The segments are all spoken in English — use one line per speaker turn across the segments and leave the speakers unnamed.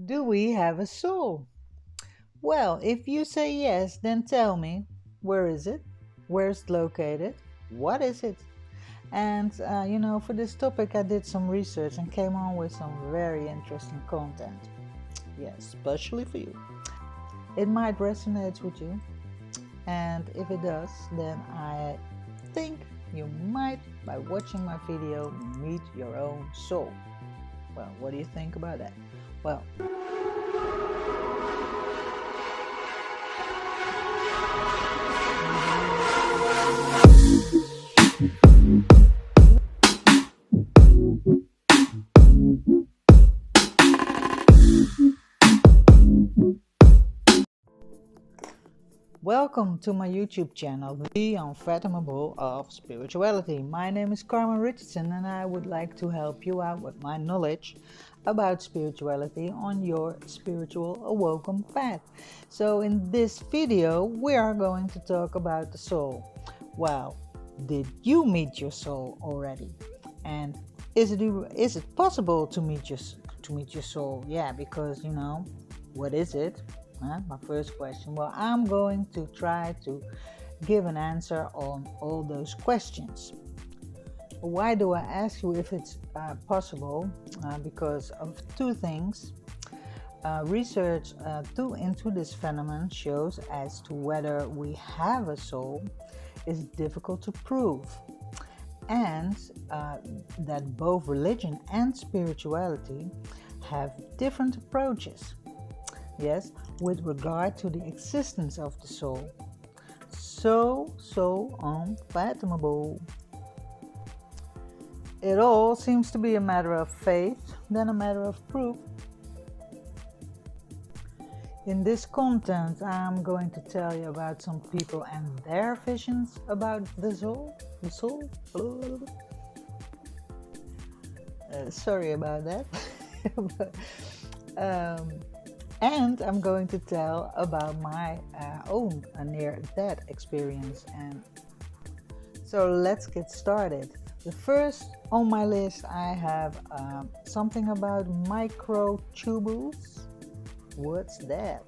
Do we have a soul? Well, if you say yes, then tell me, where is it? Where is it located? What is it? And for this topic, I did some research and came on with some very interesting content. Yes, especially for you. It might resonate with you, and if it does, then I think you might, by watching my video, meet your own soul. Well, what do you think about that? Well, welcome to my YouTube channel, The Unfathomable of Spirituality. My name is Carmen Richardson, and I would like to help you out with my knowledge about spirituality on your spiritual awoken path. So in this video, we are going to talk about the soul. Well, did you meet your soul already? And is it possible to meet your soul? Yeah, because what is it? My first question. Well, I'm going to try to give an answer on all those questions. Why do I ask you if it's possible? Because of two things. Research into this phenomenon shows as to whether we have a soul is difficult to prove, and that both religion and spirituality have different approaches. Yes, with regard to the existence of the soul. So unfathomable. It all seems to be a matter of faith than a matter of proof. In this content, I'm going to tell you about some people and their visions about the soul. Sorry about that. but, and I'm going to tell about my own near-death experience. And so let's get started. The first on my list, I have something about microtubules. What's that?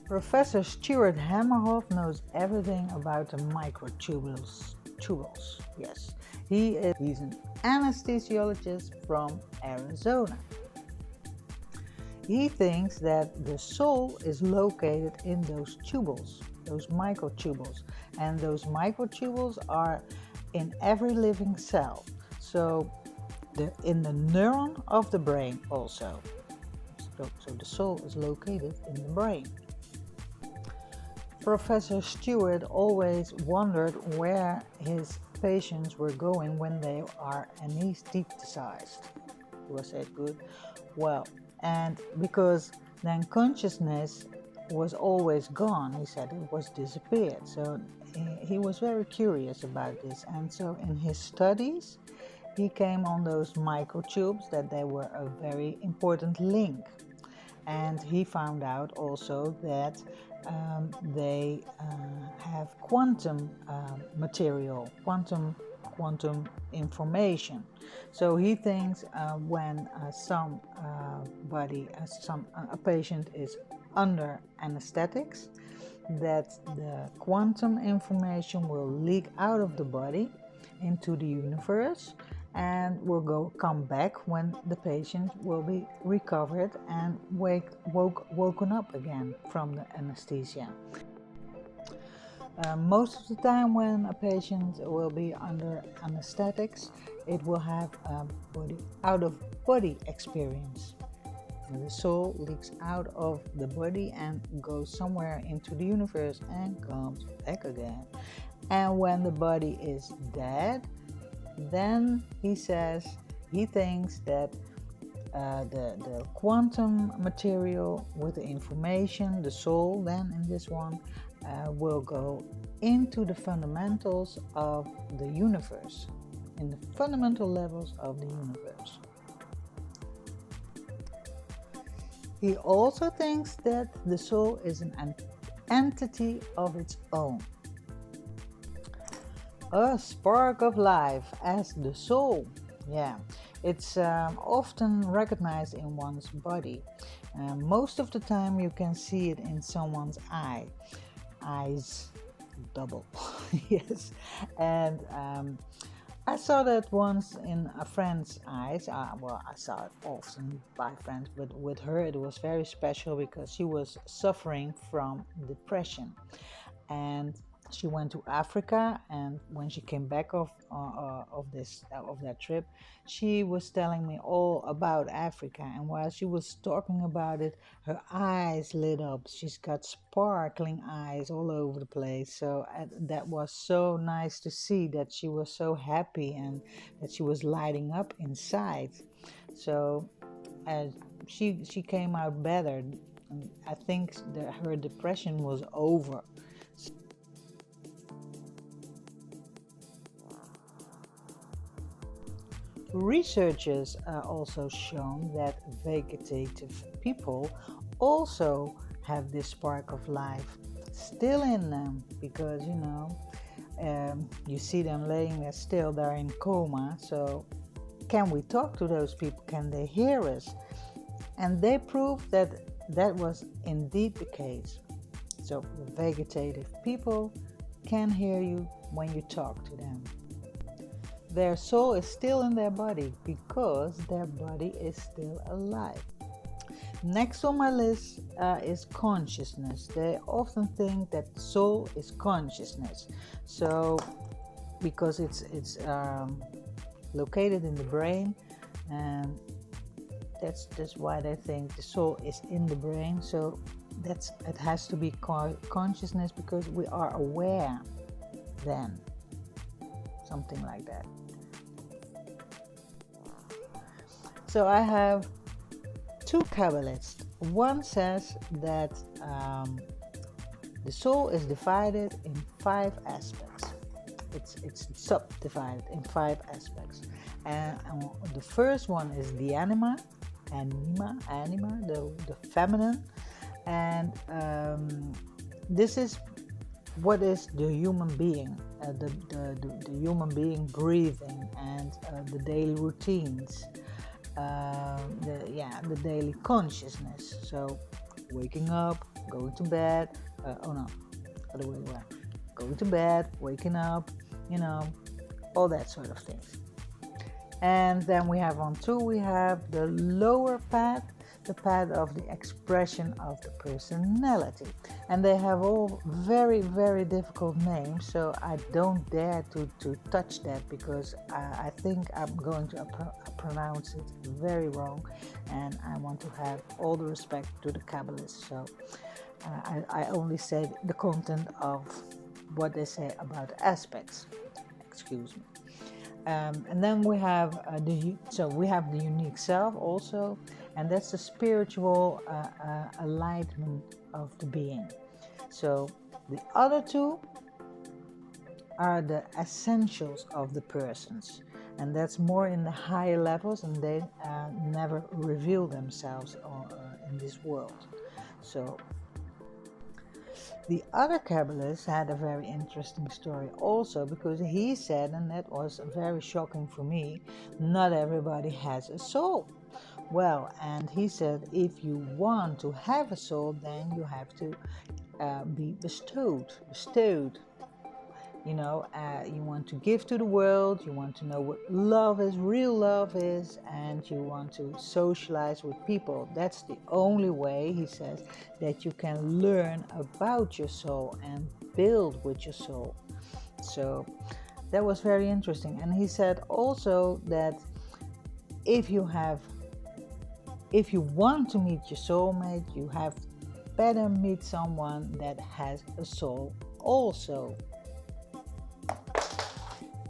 Professor Stuart Hamerhoff knows everything about the microtubules. Yes, he's an anesthesiologist from Arizona. He thinks that the soul is located in those tubules, those microtubules, and those microtubules are in every living cell. So in the neuron of the brain also. So the soul is located in the brain. Professor Stuart always wondered where his patients were going when they are anesthetized. Was that good? Well, and because then consciousness was always gone, he said it was disappeared. So he was very curious about this, and so in his studies he came on those microtubes that they were a very important link. And he found out also that they have quantum material, quantum information. So he thinks when a patient is under anesthetics, that the quantum information will leak out of the body into the universe and will come back when the patient will be recovered and woken up again from the anesthesia. Most of the time when a patient will be under anesthetics, it will have a out-of-body experience. The soul leaks out of the body and goes somewhere into the universe and comes back again. And when the body is dead, then he thinks that the quantum material with the information, the soul then in this one, will go into the fundamentals of the universe, in the fundamental levels of the universe. He also thinks that the soul is an entity of its own. A spark of life as the soul. Yeah, It's often recognized in one's body. Most of the time you can see it in someone's eyes, double. Yes. And I saw that once in a friend's eyes. Well, I saw it often by friends, but with her it was very special because she was suffering from depression. And she went to Africa, and when she came back of that trip, she was telling me all about Africa. And while she was talking about it, her eyes lit up. She's got sparkling eyes all over the place. So that was so nice to see, that she was so happy and that she was lighting up inside. So she came out better. I think that her depression was over. Researchers also shown that vegetative people also have this spark of life still in them, because you see them laying there still, they're in coma. So can we talk to those people? Can they hear us? And they proved that that was indeed the case. So the vegetative people can hear you when you talk to them. Their soul is still in their body because their body is still alive. Next on my list is consciousness. They often think that soul is consciousness. So because it's located in the brain, and that's why they think the soul is in the brain. So it has to be consciousness, because we are aware then, something like that. So I have two Kabbalists. One says that the soul is divided in 5 aspects. It's subdivided in 5 aspects. And the first one is the anima, the feminine. And this is what is the human being, the human being breathing, and the daily routines. The daily consciousness. So waking up, going to bed, other way around. Going to bed, waking up, all that sort of things. And then we have on 2, we have the lower path, the path of the expression of the personality. And they have all very, very difficult names, so I don't dare to touch that, because I think I'm going to pronounce it very wrong, and I want to have all the respect to the Kabbalists. So I only said the content of what they say about aspects. Excuse me. And then we have we have the unique self also, and that's the spiritual enlightenment of the being. So the other 2 are the essentials of the persons, and that's more in the higher levels, and they never reveal themselves in this world. So the other Kabbalist had a very interesting story also, because he said, and that was very shocking for me, not everybody has a soul. Well, and he said, if you want to have a soul, then you have to be bestowed. You want to give to the world, you want to know what love is, real love is, and you want to socialize with people. That's the only way, he says, that you can learn about your soul and build with your soul. So that was very interesting. And he said also that if you want to meet your soulmate, you have better meet someone that has a soul also.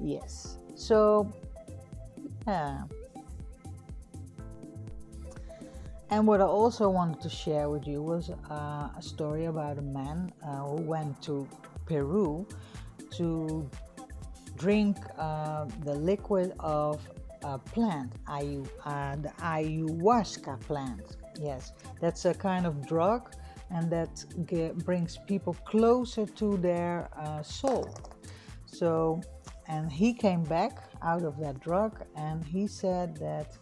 Yes. So, yeah. And what I also wanted to share with you was a story about a man who went to Peru to drink the liquid of a plant, the ayahuasca plant. Yes, that's a kind of drug, and that brings people closer to their soul. So And he came back out of that drug, and he said that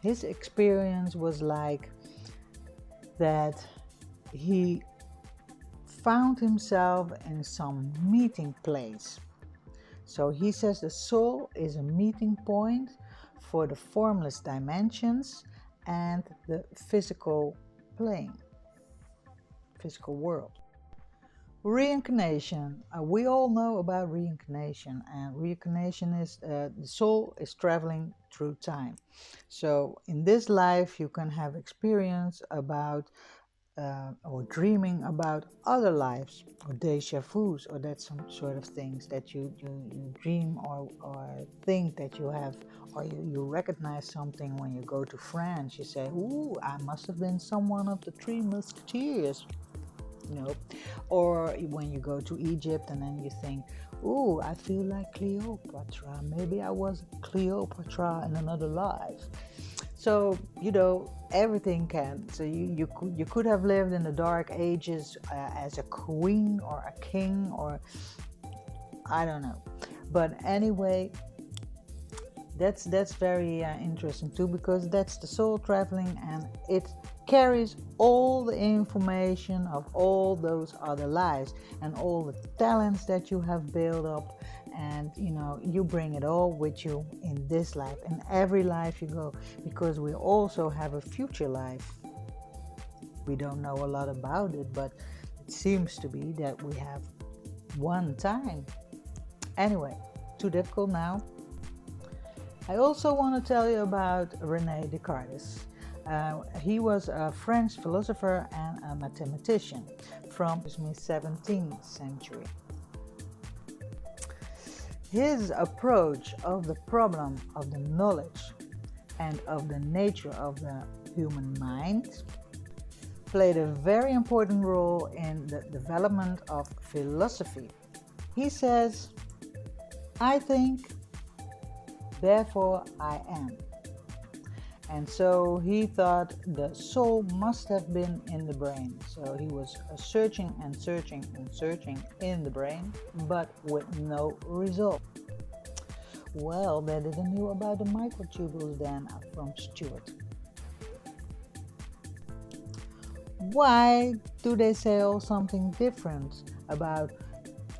his experience was like that he found himself in some meeting place. So he says the soul is a meeting point for the formless dimensions and the physical plane, physical world. Reincarnation. We all know about reincarnation, and reincarnation is the soul is traveling through time. So in this life you can have experience about or dreaming about other lives, or deja vus, or that some sort of things that you dream or think that you have, or you recognize something when you go to France. You say, ooh, I must have been someone of the Three Musketeers, or when you go to Egypt and then you think, ooh, I feel like Cleopatra, maybe I was Cleopatra in another life. So everything can. So you could have lived in the dark ages as a queen or a king, or I don't know. But anyway, that's very interesting too, because that's the soul traveling, and it carries all the information of all those other lives and all the talents that you have built up, and you bring it all with you in this life, in every life you go, because we also have a future life. We don't know a lot about it, but it seems to be that we have one time. Anyway, too difficult now. I also want to tell you about René Descartes. He was a French philosopher and a mathematician from the 17th century. His approach of the problem of the knowledge and of the nature of the human mind played a very important role in the development of philosophy. He says, I think, therefore I am. And so he thought the soul must have been in the brain. So he was searching and searching and searching in the brain, but with no result. Well, they didn't know about the microtubules then from Stuart. Why do they say all something different about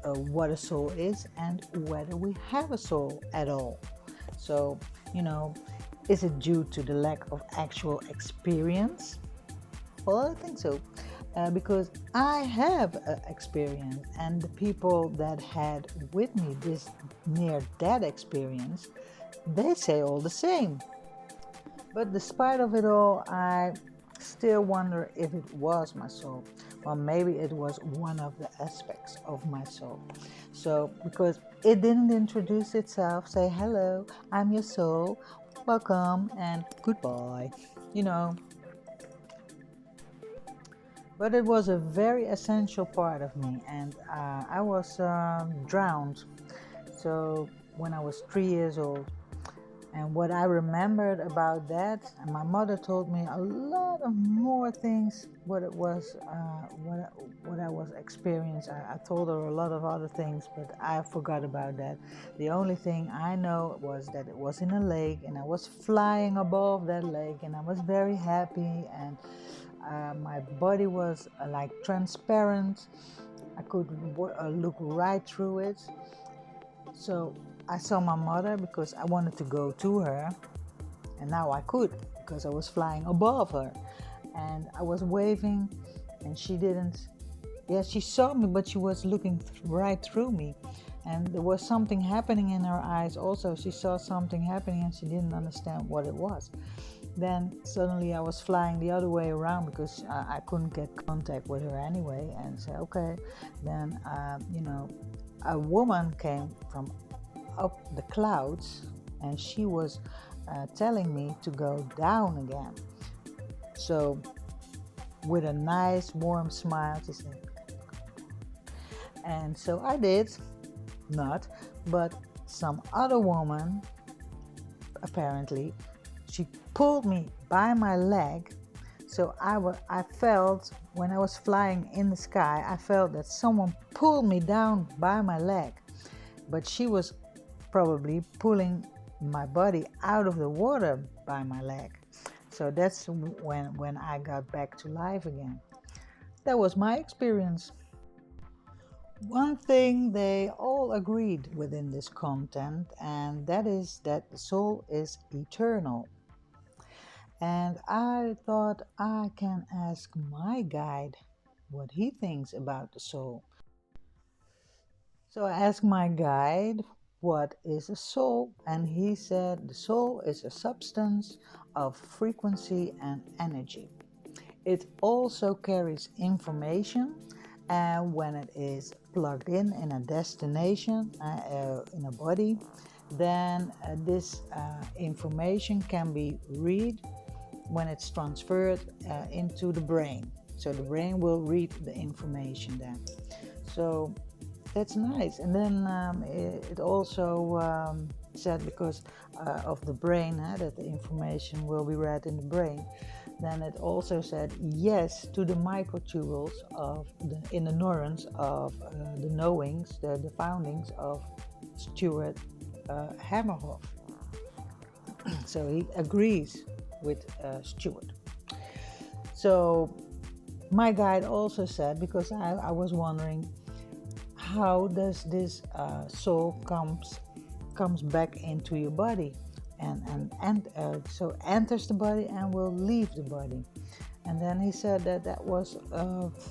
what a soul is and whether we have a soul at all? So, is it due to the lack of actual experience? Well, I think so, because I have experience, and the people that had with me this near-death experience, they say all the same. But despite of it all, I still wonder if it was my soul. Well, maybe it was one of the aspects of my soul. So, because it didn't introduce itself, say, hello, I'm your soul, welcome, and goodbye, But it was a very essential part of me, and I was drowned. So, when I was 3 years old. And what I remembered about that, and my mother told me a lot of more things, what it was, what I was experiencing. I told her a lot of other things, but I forgot about that. The only thing I know was that it was in a lake, and I was flying above that lake, and I was very happy, and my body was like transparent. I could look right through it. So I saw my mother because I wanted to go to her, and now I could because I was flying above her, and I was waving, and she didn't. Yeah, she saw me, but she was looking right through me, and there was something happening in her eyes also. She saw something happening and she didn't understand what it was. Then suddenly I was flying the other way around because I couldn't get contact with her anyway, and said, okay. Then a woman came from up the clouds, and she was telling me to go down again. So with a nice warm smile, she said, and so I did not, but some other woman, apparently, she pulled me by my leg. So I felt, when I was flying in the sky, I felt that someone pulled me down by my leg, but she was probably pulling my body out of the water by my leg. So that's when I got back to life again. That was my experience. One thing they all agreed within this content, and that is that the soul is eternal. And I thought I can ask my guide what he thinks about the soul. So I asked my guide, what is a soul? And he said the soul is a substance of frequency and energy. It also carries information, and when it is plugged in a destination, in a body, then this information can be read when it's transferred into the brain. So the brain will read the information then. So that's nice. And then it also said because of the brain, that the information will be read in the brain. Then it also said yes to the microtubules in the neurons of the knowings, the foundings of Stuart Hamerhoff. So he agrees with Stuart. So my guide also said, because I was wondering, how does this soul comes back into your body and so enters the body and will leave the body. And then he said that was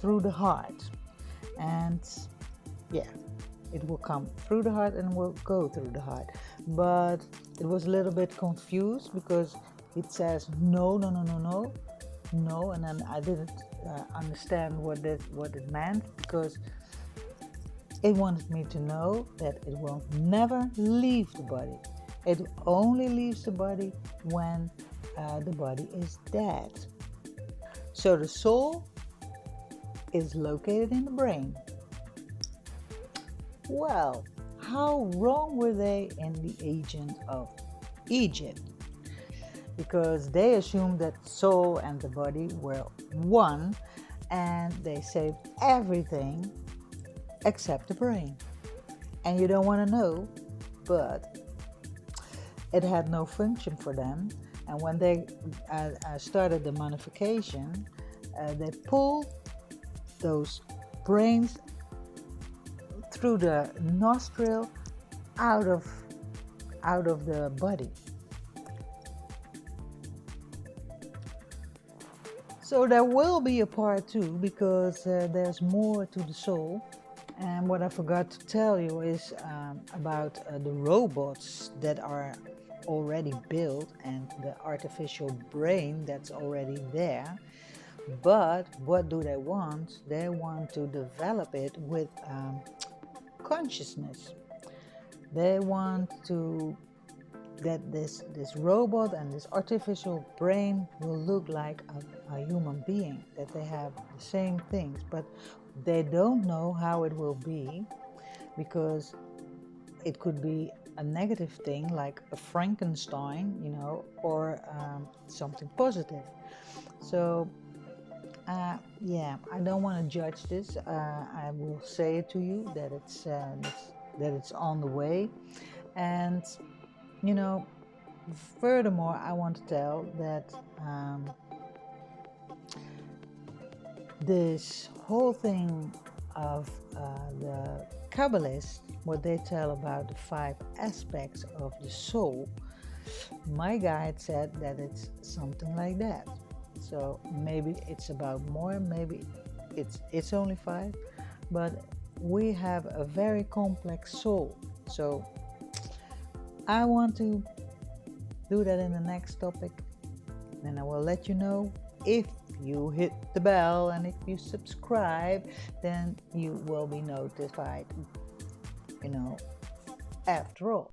through the heart, and yeah, it will come through the heart and will go through the heart. But it was a little bit confused because it says no, and then I didn't understand what it meant, because it wanted me to know that it will never leave the body. It only leaves the body when the body is dead. So the soul is located in the brain. Well, how wrong were they in the ancient of Egypt? Because they assumed that soul and the body were one, and they saved everything except the brain. And you don't want to know, but it had no function for them. And when they started the mummification, they pulled those brains through the nostril out of the body. So there will be a part 2, because there's more to the soul. And what I forgot to tell you is about the robots that are already built and the artificial brain that's already there. But what do they want? They want to develop it with consciousness. They want to that this robot and this artificial brain will look like a human being, that they have the same things, but they don't know how it will be, because it could be a negative thing like a Frankenstein, or something positive. So yeah, I don't want to judge this. I will say it to you that it's on the way. And furthermore, I want to tell that this whole thing of the Kabbalists, what they tell about the 5 aspects of the soul, my guide said that it's something like that. So maybe it's about more, maybe it's only 5, but we have a very complex soul. So I want to do that in the next topic, and I will let you know. If you hit the bell and if you subscribe, then you will be notified, after all.